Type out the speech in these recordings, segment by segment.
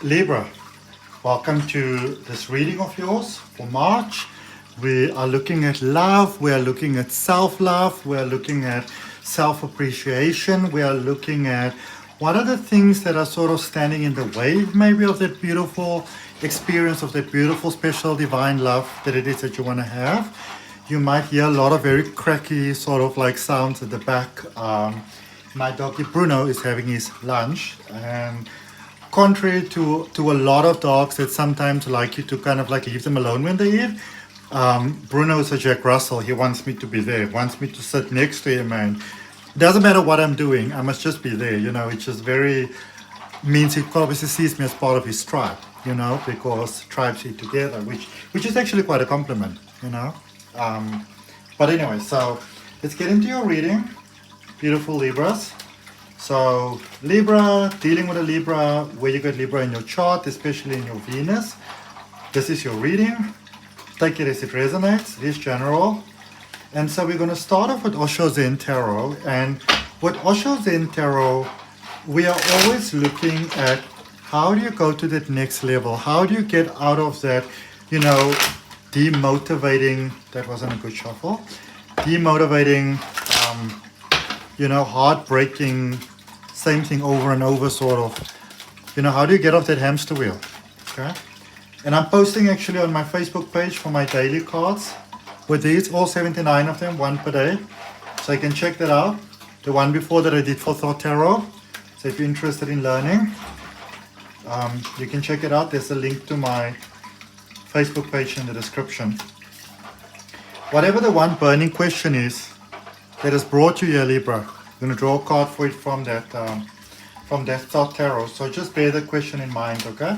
Libra, welcome to this reading of yours for March. We are looking at love, we are looking at self-love, we are looking at self-appreciation, we are looking at what are the things that are sort of standing in the way maybe of that beautiful experience, of that beautiful special divine love that it is that you want to have. You might hear a lot of very cracky sort of like sounds at the back. My doggy Bruno is having his lunch, and contrary to a lot of dogs that sometimes like you to kind of like leave them alone when they eat, Bruno is a Jack Russell. He wants me to be there, wants me to sit next to him, and it doesn't matter what I'm doing, I must just be there. You know, it just very means he obviously sees me as part of his tribe, you know, because tribes eat together, which is actually quite a compliment, you know. But anyway, so let's get into your reading, beautiful Libras. So Libra, dealing with a Libra, where you got Libra in your chart, especially in your Venus. This is your reading. Take it as it resonates. It is general. And so we're going to start off with OSHO Zen Tarot. And with OSHO Zen Tarot, we are always looking at how do you go to that next level? How do you get out of that, you know, demotivating, that wasn't a good shuffle, demotivating, you know, heartbreaking, same thing over and over sort of, you know, how do you get off that hamster wheel? Okay. And I'm posting actually on my Facebook page for my daily cards with these, all 79 of them, one per day. So you can check that out. The one before that I did for Thought Tarot. So if you're interested in learning, you can check it out. There's a link to my Facebook page in the description. Whatever the one burning question is that has brought you here, Libra, I'm going to draw a card for it from that Thought Tarot. So just bear the question in mind, okay?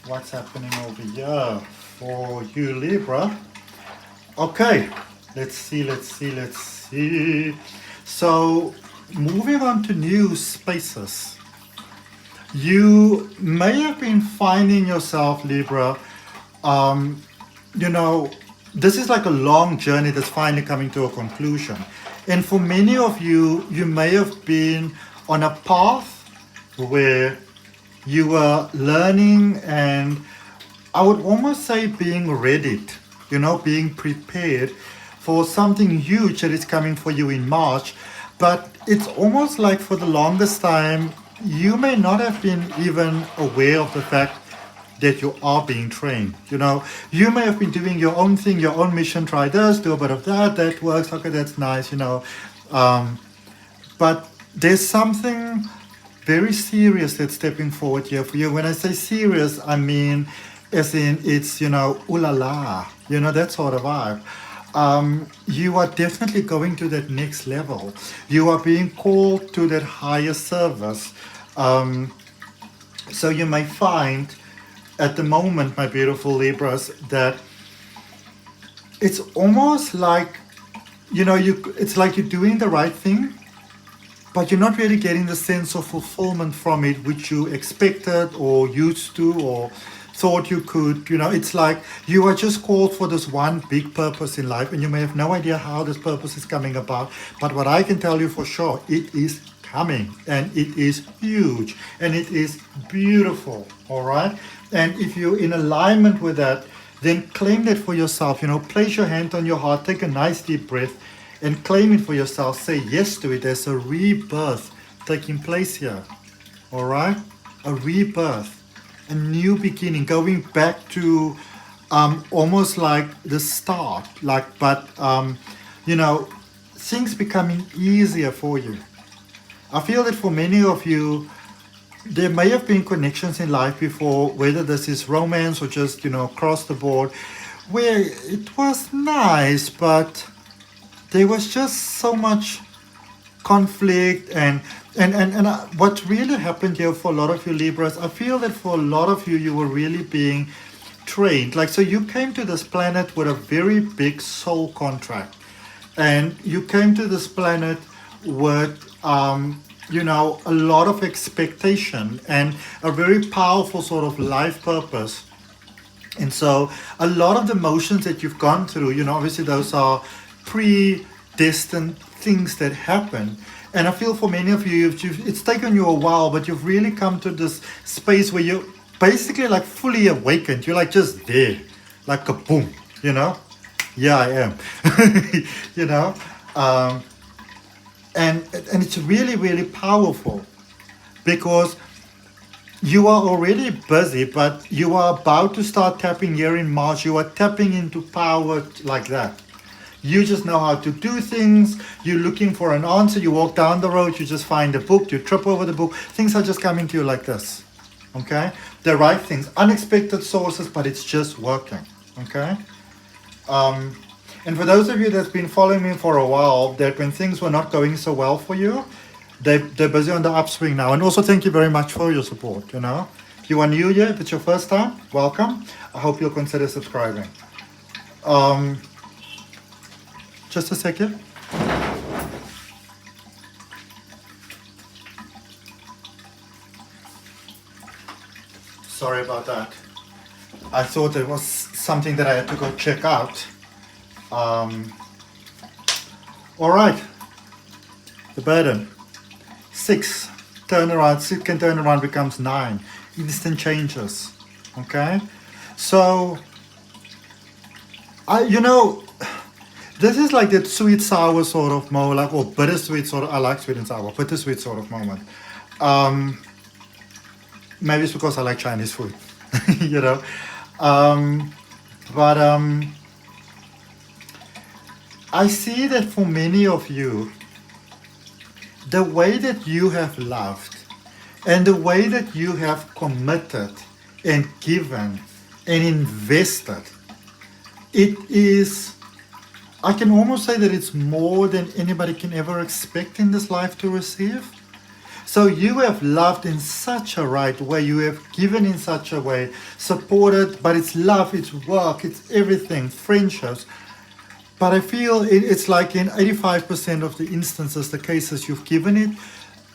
What's happening over here for you, Libra? Okay, let's see. So moving on to new spaces. You may have been finding yourself, Libra, you know, this is like a long journey that's finally coming to a conclusion. And for many of you, you may have been on a path where you were learning and I would almost say being readied, you know, being prepared for something huge that is coming for you in March. But it's almost like for the longest time, you may not have been even aware of the fact that you are being trained. You know, you may have been doing your own thing, your own mission, try this, do a bit of that, that works, okay, that's nice, you know. But there's something very serious that's stepping forward here for you. When I say serious, I mean as in it's, you know, ooh la la, you know, that sort of vibe. You are definitely going to that next level. You are being called to that higher service. So you may find at the moment, my beautiful Libras, that it's almost like, you know, it's like you're doing the right thing, but you're not really getting the sense of fulfillment from it, which you expected or used to or thought you could. You know, it's like you are just called for this one big purpose in life, and you may have no idea how this purpose is coming about. But what I can tell you for sure, it is coming, and it is huge, and it is beautiful, all right? And if you're in alignment with that, then claim that for yourself. You know, place your hand on your heart, take a nice deep breath, and claim it for yourself. Say yes to it. There's a rebirth taking place here, all right? A rebirth, a new beginning, going back to almost like the start, like, but you know, things becoming easier for you. I feel that for many of you, there may have been connections in life before, whether this is romance or just, you know, across the board, where it was nice, but there was just so much conflict and what really happened here for a lot of you Libras, I feel that for a lot of you, you were really being trained. Like, so you came to this planet with a very big soul contract, and you came to this planet with you know, a lot of expectation and a very powerful sort of life purpose. And so a lot of the motions that you've gone through, you know, obviously those are predestined things that happen. And I feel for many of you, it's taken you a while, but you've really come to this space where you're basically like fully awakened. You're like just there, like kaboom, you know? Yeah, I am, you know? And it's really, really powerful because you are already busy, but you are about to start tapping here in March. You are tapping into power like that. You just know how to do things. You're looking for an answer. You walk down the road, you just find a book, you trip over the book. Things are just coming to you like this. Okay? The right things, unexpected sources, but it's just working. Okay? And for those of you that's been following me for a while, that when things were not going so well for you, they're busy on the upswing now. And also thank you very much for your support, you know. If you are new here, if it's your first time, welcome. I hope you'll consider subscribing. Just a second. Sorry about that. I thought it was something that I had to go check out. All right. The burden. 6. Turnaround. 6 can turn around becomes 9. Instant changes. Okay. So, this is like that sweet sour sort of moment, like, or bittersweet sort of. I like sweet and sour, bittersweet sort of moment. Maybe it's because I like Chinese food, you know. But I see that for many of you, the way that you have loved and the way that you have committed and given and invested, it is, I can almost say that it's more than anybody can ever expect in this life to receive. So you have loved in such a right way, you have given in such a way, supported, but it's love, it's work, it's everything, friendships. But I feel it's like in 85% of the instances, the cases you've given it,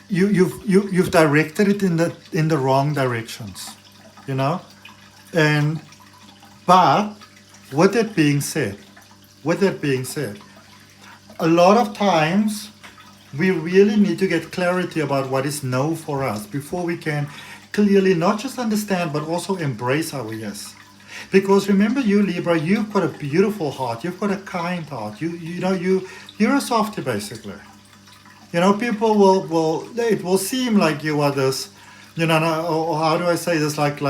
you've directed it in the wrong directions, you know. But with that being said, a lot of times we really need to get clarity about what is no for us before we can clearly not just understand but also embrace our yes. Because remember, you Libra, you've got a beautiful heart, you've got a kind heart, you're a softie basically. You know, people it will seem like you are this, you know, or how do I say this, like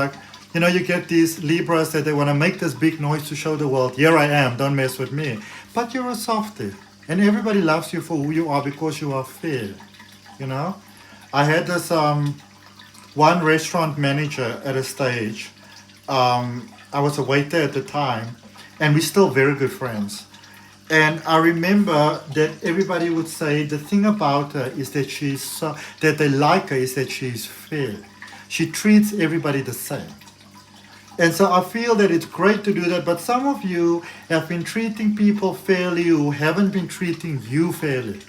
you know, you get these Libras that they want to make this big noise to show the world, here I am, don't mess with me. But you're a softie. And everybody loves you for who you are because you are fair, you know. I had this one restaurant manager at a stage. I was a waiter at the time, and we're still very good friends. And I remember that everybody would say the thing about her is that that they like her is that she's fair. She treats everybody the same. And so I feel that it's great to do that, but some of you have been treating people fairly who haven't been treating you fairly.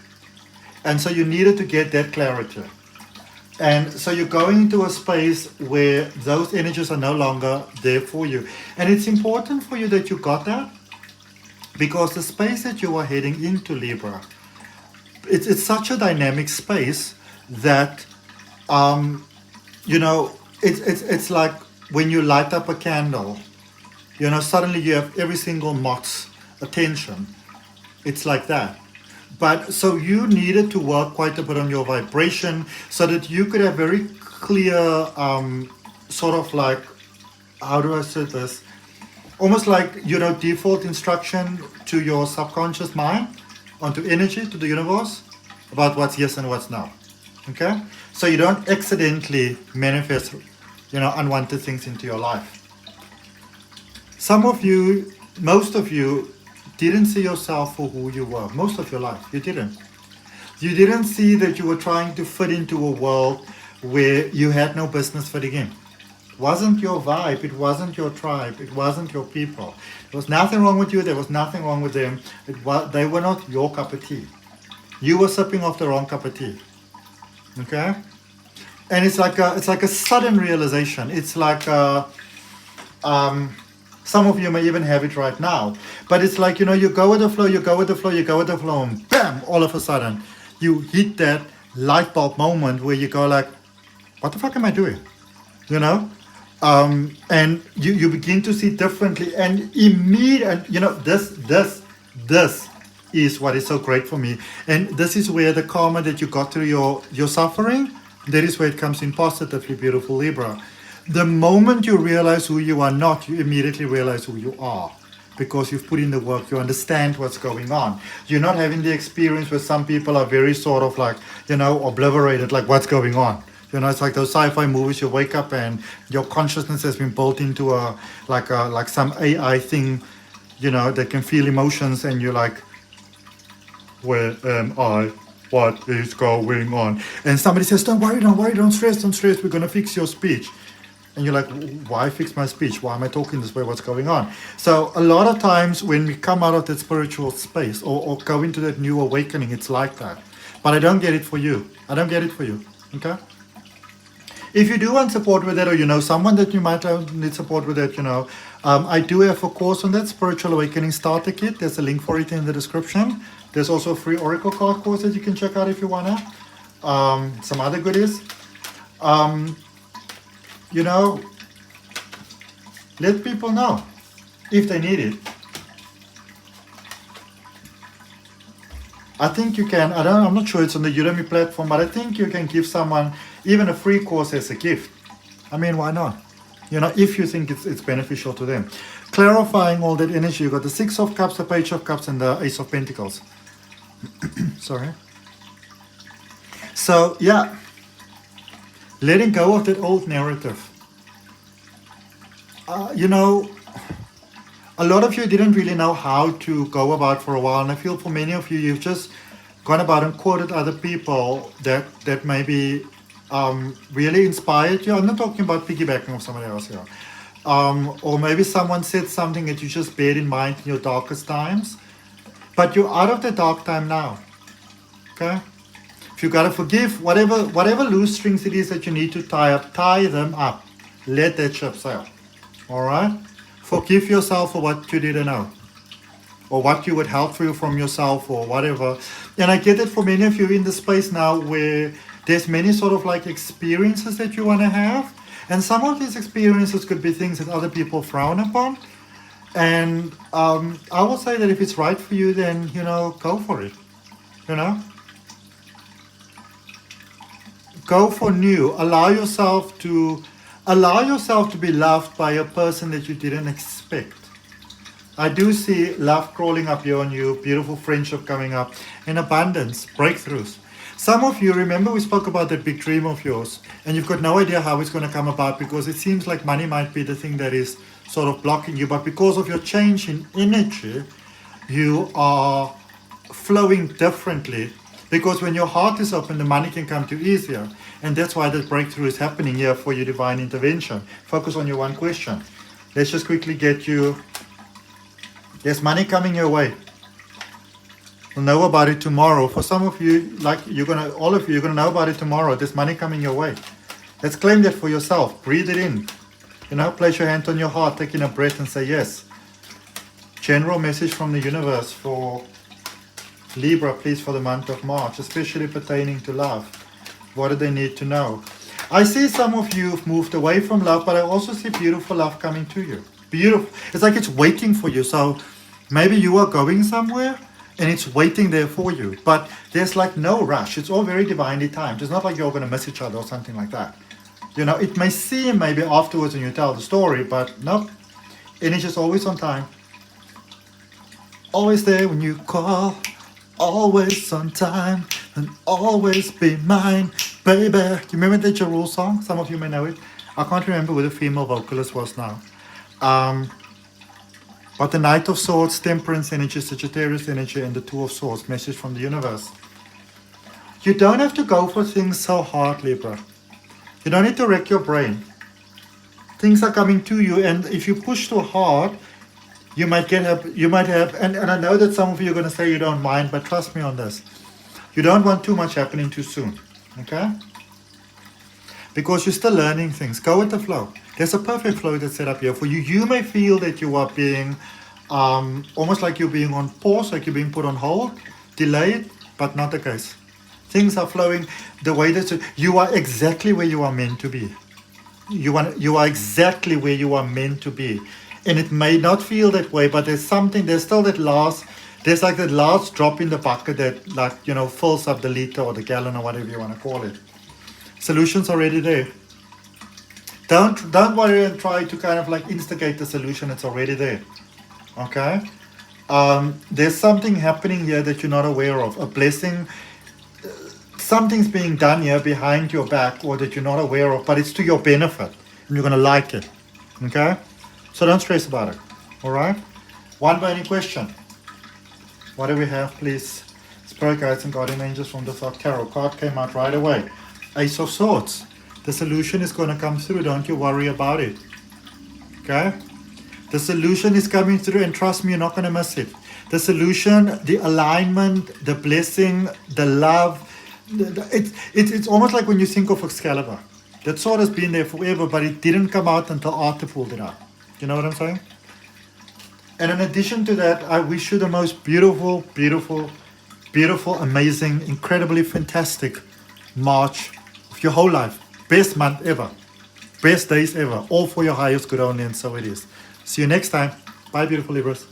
And so you needed to get that clarity. And so you're going into a space where those energies are no longer there for you. And it's important for you that you got that, because the space that you are heading into, Libra, it's such a dynamic space that, you know, it's like, when you light up a candle, you know, suddenly you have every single moth's attention. It's like that. But so you needed to work quite a bit on your vibration so that you could have very clear, sort of like, how do I say this? Almost like, you know, default instruction to your subconscious mind, onto energy, to the universe, about what's yes and what's no. Okay? So you don't accidentally manifest, you know, unwanted things into your life. Some of you, most of you, didn't see yourself for who you were. Most of your life, you didn't. You didn't see that you were trying to fit into a world where you had no business fitting in. It wasn't your vibe, it wasn't your tribe, it wasn't your people. There was nothing wrong with you, there was nothing wrong with them. They were not your cup of tea. You were sipping off the wrong cup of tea. Okay? And it's like a sudden realization. It's like some of you may even have it right now. But it's like, you know, you go with the flow, and bam, all of a sudden, you hit that light bulb moment where you go like, what the fuck am I doing? You know? And you begin to see differently, and immediately, you know, this is what is so great for me. And this is where the karma that you got through your suffering, that is where it comes in positively, beautiful Libra. The moment you realize who you are not, you immediately realize who you are, because you've put in the work, you understand what's going on. You're not having the experience where some people are very sort of like, you know, obliterated, like what's going on. You know, it's like those sci-fi movies. You wake up and your consciousness has been built into like some AI thing, you know, that can feel emotions, and you're like, where am I? What is going on? And somebody says, don't worry, don't stress, we're gonna fix your speech. And you're like, why fix my speech? Why am I talking this way? What's going on? So a lot of times when we come out of that spiritual space or go into that new awakening, it's like that. But I don't get it for you. Okay? If you do want support with that, or you know someone that you might need support with that, you know, I do have a course on that, Spiritual Awakening Starter Kit. There's a link for it in the description. There's also a free Oracle card course that you can check out if you wanna. Some other goodies. You know, let people know if they need it. I think you can, I'm not sure it's on the Udemy platform, but I think you can give someone even a free course as a gift. I mean, why not? You know, if you think it's beneficial to them. Clarifying all that energy, you got the Six of Cups, the Page of Cups, and the Ace of Pentacles. Sorry. So, yeah, letting go of that old narrative. You know, a lot of you didn't really know how to go about for a while, and I feel for many of you, you've just gone about and quoted other people that maybe really inspired you. I'm not talking about piggybacking off somebody else here. Or maybe someone said something that you just bear in mind in your darkest times, but you're out of the dark time now. Okay? If you gotta forgive, whatever loose strings it is that you need to tie up, tie them up. Let that ship sail. All right? Forgive yourself for what you didn't know, or what you would help for you from yourself, or whatever. And I get it for many of you in the space now where there's many sort of like experiences that you want to have, and some of these experiences could be things that other people frown upon. And I will say that if it's right for you, then, you know, go for it. You know, go for new. Allow yourself to be loved by a person that you didn't expect. I do see love crawling up here on you, beautiful friendship coming up, and abundance, breakthroughs. Some of you, remember we spoke about that big dream of yours, and you've got no idea how it's going to come about, because it seems like money might be the thing that is sort of blocking you, but because of your change in energy, you are flowing differently. Because when your heart is open, the money can come to you easier. And that's why the breakthrough is happening here for your divine intervention. Focus on your one question. Let's just quickly get you. There's money coming your way. You'll know about it tomorrow. For some of you, like all of you, you're gonna know about it tomorrow. There's money coming your way. Let's claim that for yourself. Breathe it in. You know, place your hand on your heart, take in a breath and say yes. General message from the universe for Libra, please, for the month of March, especially pertaining to love. What do they need to know? I see some of you have moved away from love, but I also see beautiful love coming to you. Beautiful. It's like it's waiting for you. So maybe you are going somewhere and it's waiting there for you. But there's like no rush. It's all very divinely timed. It's not like you're going to miss each other or something like that. You know, it may seem maybe afterwards when you tell the story, but nope. Energy's always on time. Always there when you call. Always on time, and always be mine, baby. You remember the Ja Rule song? Some of you may know it. I can't remember who the female vocalist was now. But the Knight of Swords, Temperance energy, Sagittarius energy, and the Two of Swords, message from the universe. You don't have to go for things so hard, Libra. You don't need to wreck your brain. Things are coming to you, and if you push too hard, you might have, and I know that some of you are going to say you don't mind, but trust me on this. You don't want too much happening too soon, okay? Because you're still learning things. Go with the flow. There's a perfect flow that's set up here for you. You may feel that you are being, almost like you're being on pause, like you're being put on hold, delayed, but not the case. Things are flowing the way that you are exactly where you are meant to be. You are exactly where you are meant to be. And it may not feel that way, but there's still there's like that last drop in the bucket that, like, fills up the liter or the gallon or whatever you want to call it. Solution's already there. Don't worry and try to kind of like instigate the solution. It's already there. Okay? There's something happening here that you're not aware of. A blessing, something's being done here behind your back or that you're not aware of, but it's to your benefit and you're going to like it. Okay? So don't stress about it. Alright? One burning question. What do we have, please? Spirit guides and guardian angels from the South Tarot card came out right away. Ace of Swords. The solution is going to come through. Don't you worry about it. Okay? The solution is coming through, and trust me, you're not going to miss it. The solution, the alignment, the blessing, the love. It's almost like when you think of Excalibur. That sword has been there forever, but it didn't come out until Arthur pulled it out. You know what I'm saying? And in addition to that, I wish you the most beautiful, beautiful, beautiful, amazing, incredibly fantastic March of your whole life. Best month ever. Best days ever. All for your highest good only, and so it is. See you next time. Bye, beautiful Libras.